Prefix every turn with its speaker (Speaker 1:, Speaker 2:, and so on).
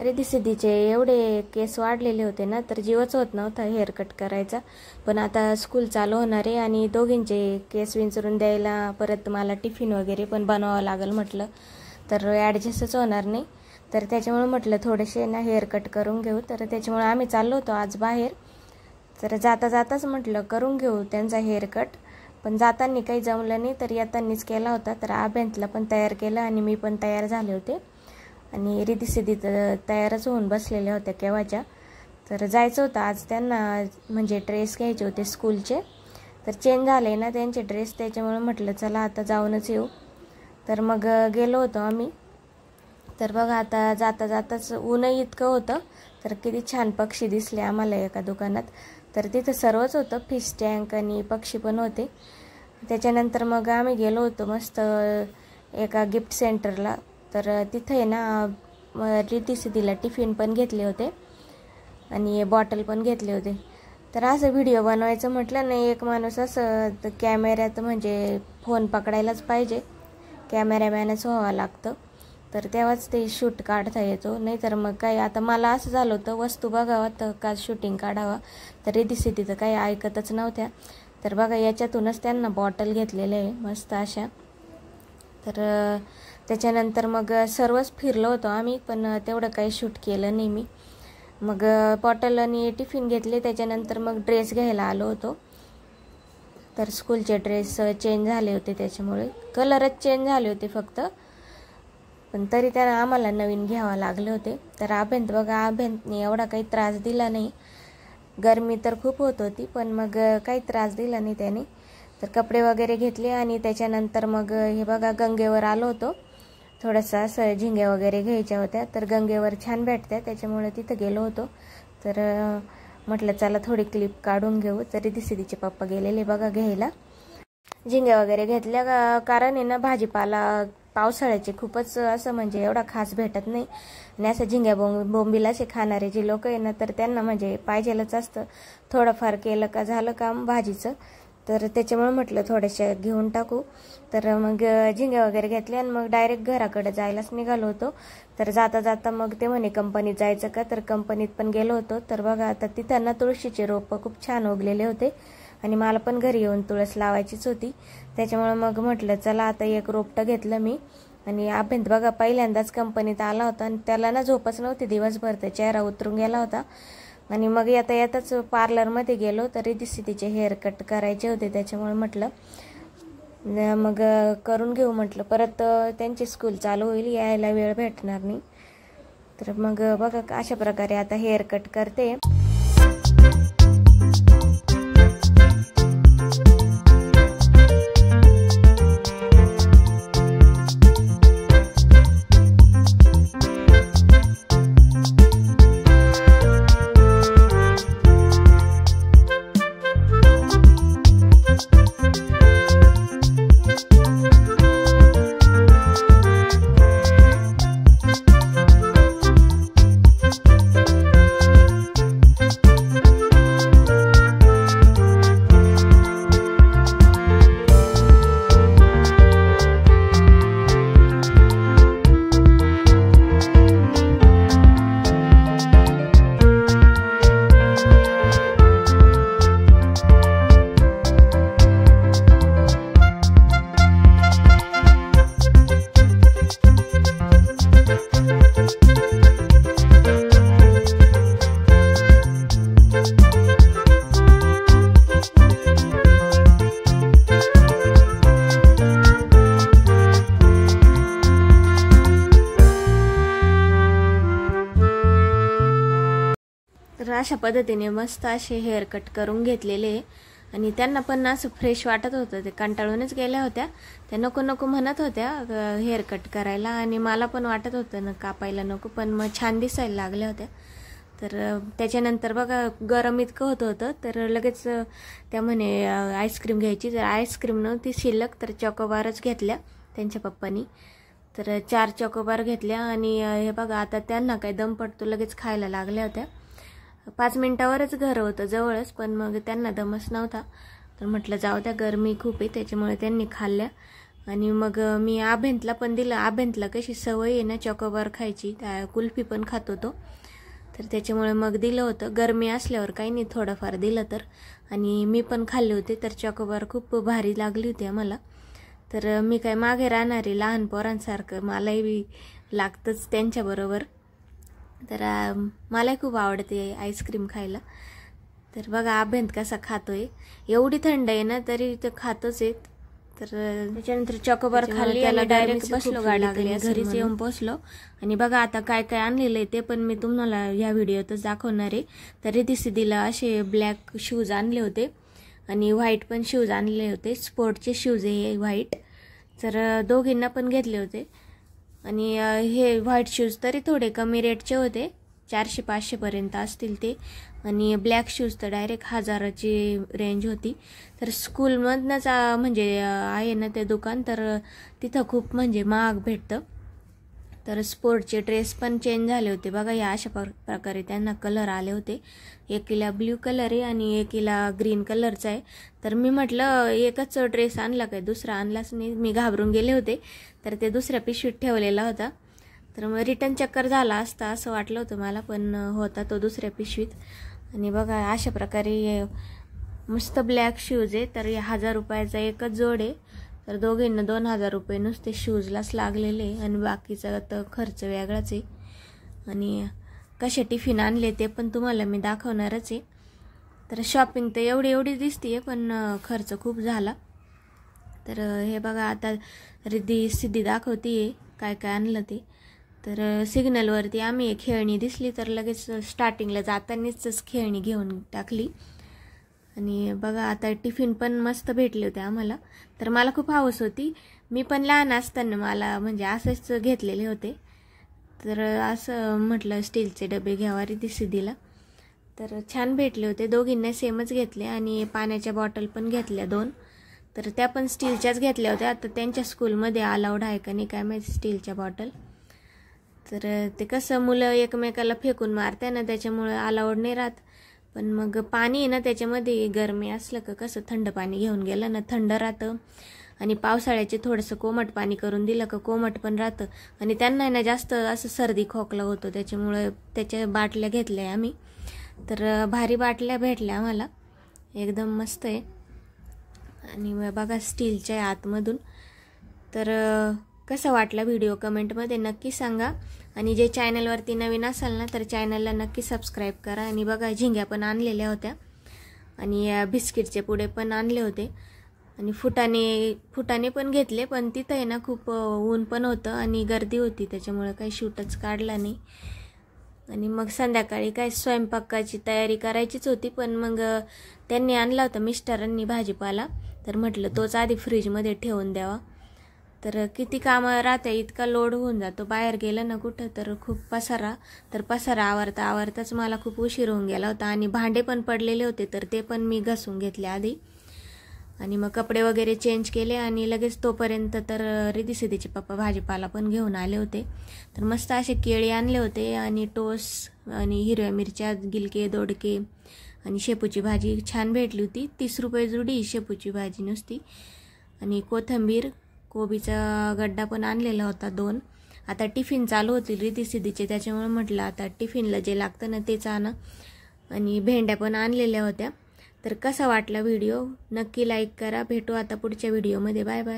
Speaker 1: रिद्धी सिद्धीचे एवढे केस वाढलेले होते ना, तर जीवच होत नव्हता हेअर कट करायचा. पण आता स्कूल चालू होणार आहे आणि दोघींचे केस विंचरून द्यायला परत मला टिफिन वगैरे पण बनवावं लागेल म्हटलं, तर ॲडजस्टच होणार नाही. तर त्याच्यामुळे म्हटलं थोडेसे ना हेअर कट करून घेऊ. तर त्याच्यामुळे आम्ही चाललो होतो आज बाहेर. तर जाता जाताच म्हटलं करून घेऊ त्यांचा हेअर कट. पण जाताना काही जमलं नाही, तर येतानीच केला होता. तर अभ्यंतला पण तयार केलं आणि मी पण तयार झाले होते आणि रिद्धी सिद्धी तर तयारच होऊन बसलेल्या होत्या केव्हाच्या. तर जायचं होतं आज त्यांना, म्हणजे ड्रेस घ्यायचे होते स्कूलचे. तर चेंज झाले ना त्यांचे ड्रेस, त्याच्यामुळे म्हटलं चला आता जाऊनच येऊ. तर मग गेलो होतो आम्ही. तर बघा आता जाता जाताच ऊनही इतकं होतं, तर किती छान पक्षी दिसले आम्हाला एका दुकानात. तर तिथं सर्वच होतं, फिश टँक आणि पक्षी पण होते. त्याच्यानंतर मग आम्ही गेलो होतो मस्त एका गिफ्ट सेंटरला. तर तिथे आहे ना रिद्धी सिद्धीला टिफिन पण घेतले होते आणि बॉटल पण घेतले होते. तर असं व्हिडिओ बनवायचं म्हटलं नाही, एक माणूस असं कॅमेऱ्यात म्हणजे फोन पकडायलाच पाहिजे, कॅमेरामॅनच व्हावं लागतं. तर तेव्हाच ते शूट काढता येतो, नाही तर मग काय. आता मला असं झालं होतं वस्तू बघावा तर का शूटिंग काढावा, तर रिद्धी सिद्धी तर काही ऐकतच नव्हत्या. तर बघा याच्यातूनच त्यांना बॉटल घेतलेले आहे मस्त अशा. तर त्याच्यानंतर मग सर्वच फिरलो होतो आम्ही, पण तेवढं काही शूट केलं नाही मी. मग बॉटल आणि टिफिन घेतले. त्याच्यानंतर मग ड्रेस घ्यायला आलो होतो. तर स्कूलचे ड्रेस चेंज झाले होते, त्याच्यामुळे कलरच चेंज झाले होते फक्त, पण तरी त्यांना आम्हाला नवीन घ्यावं लागले होते. तर अभ्यंत बघा, अभ्यंतने एवढा काही त्रास दिला नाही. गरमी तर खूप होत होती, पण मग काही त्रास दिला नाही त्याने. तर कपडे वगैरे घेतले आणि त्याच्यानंतर मग हे बघा गंगेवर आलो होतो. थोडंसं असं झिंग्या वगैरे घ्यायच्या होत्या, तर गंगेवर छान भेटत्या, त्याच्यामुळे तिथं गेलो होतो. तर म्हटलं चला थोडी क्लिप काढून घेऊ. तर रिद्धी सिद्धीचे पप्पा गेलेले बघा घ्यायला. झिंग्या वगैरे घेतल्या, कारण आहे ना भाजीपाला पावसाळ्याचे खूपच असं म्हणजे एवढा खास भेटत नाही. आणि असं झिंग्या बोंबील असे खाणारे जे लोक आहे ना, तर त्यांना म्हणजे पाहिजेलच असतं. थोडंफार केलं का झालं काम भाजीचं. तर त्याच्यामुळे म्हटलं थोड्याशा घेऊन टाकू. तर मग झिंग्या वगैरे घेतल्या आणि मग डायरेक्ट घराकडे जायलाच निघालो होतो. तर जाता जाता मग ते म्हणे कंपनीत जायचं का, तर कंपनीत पण गेलो होतो. तर बघा आता तिथं ना तुळशीचे रोपं खूप छान उगलेले होते आणि मला पण घरी येऊन तुळस लावायचीच होती. त्याच्यामुळे मग म्हटलं चला आता एक रोपटं घेतलं मी. आणि अभ्यंत बघा पहिल्यांदाच कंपनीत आला होता आणि त्याला ना झोपच नव्हती दिवसभर, तर चेहरा उतरून गेला होता. आणि मग येताच पार्लरमध्ये गेलो. तर रिद्धी सिद्धीचे हेअर कट करायचे होते, त्याच्यामुळे म्हटलं मग करून घेऊ म्हटलं, परत त्यांची स्कूल चालू होईल, यायला वेळ भेटणार नाही. तर मग बघा अशा प्रकारे आता हेअर कट करते. तर अशा पद्धतीने मस्त असे हेअर कट करून घेतलेले आणि त्यांना पण असं फ्रेश वाटत होतं. ते कंटाळूनच गेल्या होत्या, त्या नको नको म्हणत होत्या हेअर कट करायला आणि मला पण वाटत होतं ना कापायला नको, पण मग छान दिसायला लागल्या होत्या. तर त्याच्यानंतर बघा गरम इतकं होतं, तर लगेच त्या म्हणे आईस्क्रीम घ्यायची. तर आईस्क्रीम नव्हती शिल्लक, तर चॉकोबारच घेतल्या त्यांच्या पप्पांनी. तर 4 चॉकोबार घेतल्या आणि हे बघा आता त्यांना काय दम पडतो, लगेच खायला लागल्या होत्या. 5 मिनिटावरच घर होतं जवळच, पण मग त्यांना दमच नव्हता. तर म्हटलं जाऊ द्या, गरमी खूप आहे, त्याच्यामुळे त्यांनी खाल्ल्या आणि मग मी आभ्यंतला पण दिलं. आभ्यंतला कशी सवय आहे ना चॉकोबार खायची, त्या कुल्फी पण खातो तो, तर त्याच्यामुळे मग दिलं होतं. गरमी असल्यावर काही नाही, थोडंफार दिलं तर. आणि मी पण खाल्ले होते, तर चॉकोबार खूप भारी लागली होती आम्हाला. तर मी काय मागे राहणार आहे, लहान पोरांसारखं मलाही लागतंच त्यांच्याबरोबर. तर मलाही खूप आवडते आईस्क्रीम खायला. तर बघा आभ्यंत कसा खातोय, एवढी थंड आहे ना तरी ते खातोच आहे. तर त्याच्यानंतर चॉकोबार खाल्ली, त्याला डायरेक्ट बसलो गाडीत, घरीच येऊन पोचलो. आणि बघा आता काय काय आणलेलं आहे ते पण मी तुम्हाला या व्हिडिओतच दाखवणार आहे. तर रिद्धी सिद्धीला असे ब्लॅक शूज आणले होते आणि व्हाईट पण शूज आणले होते, स्पोर्टचे शूज आहे व्हाईट. तर दोघींना पण घेतले होते. आणि हे व्हाईट शूज तरी थोडे कमी रेटचे होते, 400-500 पर्यंत असतील ते. आणि ब्लॅक शूज तर डायरेक्ट 1000ची रेंज होती. तर स्कूलमधनंच म्हणजे आहे ना ते दुकान, तर तिथं खूप म्हणजे महाग भेटतं. तर स्पोर्टचे ड्रेस पण चेंज झाले होते बघा, या अशा प्रकारे त्यांना कलर आले होते. एकीला ब्ल्यू कलर आहे आणि एकीला ग्रीन कलरचा आहे. तर मी म्हटलं एकच ड्रेस आणला काय, दुसरा आणलाच नाही. मी घाबरून गेले होते, तर ते दुसऱ्या पिशवीत ठेवलेला होता. तर मग रिटर्न चक्कर झाला असता असं वाटलं होतं मला, पण होता तो दुसऱ्या पिशवीत. आणि बघा अशा प्रकारे मस्त ब्लॅक शूज आहे. तर 1000 रुपयाचा एकच जोड आहे. तर दोघींना 2000 रुपये नुसते शूजलाच लागलेले, आणि बाकीचा तर खर्च वेगळाच आहे. आणि कसे टिफिन आणले ते पण तुम्हाला मी दाखवणारच आहे. तर शॉपिंग तर एवढी दिसते पण खर्च खूप झाला. तर हे बघा आता रिद्धी सिद्धी दाखवते काय काय आणलं ते. तर सिग्नलवरती आम्ही एक खेळणी दिसली, तर लगेच स्टार्टिंगला जातानीच खेळणी घेऊन टाकली. आणि बघा आता टिफिन पण मस्त भेटले होते आम्हाला. तर मला खूप हौस होती, मी पण लहान असताना मला म्हणजे असंच घेतलेले होते. तर असं म्हटलं स्टीलचे डबे घ्यावा रिद्धी सिद्धीला. तर छान भेटले होते, दोघींना सेमच घेतले. आणि पाण्याच्या बॉटल पण घेतल्या 2. तर त्या पण स्टीलच्याच घेतल्या होत्या. आता त्यांच्या स्कूलमध्ये अलाउड आहे का नाही काय माहिती स्टीलच्या बॉटल. तर ते कसं मुलं एकमेकाला फेकून मारते ना, त्याच्यामुळं अलाउड नाही राहत. पण मग पाणी आहे ना त्याच्यामध्ये, गरमी असलं का कसं थंड पाणी घेऊन गेलं ना थंड राहतं. आणि पावसाळ्याचे थोडंसं कोमट पाणी करून दिलं का कोमट पण राहतं. आणि त्यांना ना जास्त असं सर्दी खोकला होतो, त्याच्यामुळं त्याच्या बाटल्या घेतल्या आम्ही. तर भारी बाटल्या भेटल्या आम्हाला, एकदम मस्त आहे. आणि बघा स्टीलच्या आतमधून. तर कसा वाटला व्हिडिओ कमेंटमध्ये नक्की सांगा. आणि जे चॅनलवरती नवीन असाल ना तर चॅनलला नक्की सबस्क्राईब करा. आणि बघा झिंग्या पण आणलेल्या होत्या, आणि बिस्किटचे पुडे पण आणले होते. आणि फुटाणे पण घेतले, पण तिथं आहे ना खूप ऊन पण होतं आणि गर्दी होती, त्याच्यामुळे काही शूटच काढला नाही. आणि मग संध्याकाळी काय स्वयंपाकाची तयारी करायचीच होती, पण मग त्यांनी आणला होता मिस्टरांनी भाजीपाला. तर म्हटलं तोच आधी फ्रीजमध्ये ठेवून द्यावा. तर किती कामं राहते, इतका लोड होऊन जातो बाहेर गेलं ना कुठं, तर खूप पसारा. तर पसारा आवरताच मला खूप उशीर होऊन गेला होता. आणि भांडे पण पडलेले होते, तर ते पण मी घासून घेतले आधी. आणि मग कपडे वगैरे चेंज केले, आणि लगेच तोपर्यंत तर रिद्धी सिद्धीचे पप्पा भाजीपाला पण घेऊन आले होते. तर मस्त असे केळी आणले होते, आणि टोस, आणि हिरव्या मिरच्या, गिलके, दोडके, आणि शेपूची भाजी छान भेटली होती. 30 रुपये जुडी शेपूची भाजी नुसती. आणि कोथिंबीर, कोबीचा गड्डा पण आणलेला होता 2. आता टिफिन चालू होतील रिद्धी सिद्धीचे, त्याच्यामुळे म्हटलं आता टिफिनला जे लागतं ना तेच आणा. आणि भेंड्या पण आणलेल्या होत्या. तर कसा वाटला व्हिडिओ नक्की लाईक करा. भेटू आता पुढच्या व्हिडिओमध्ये. Bye bye.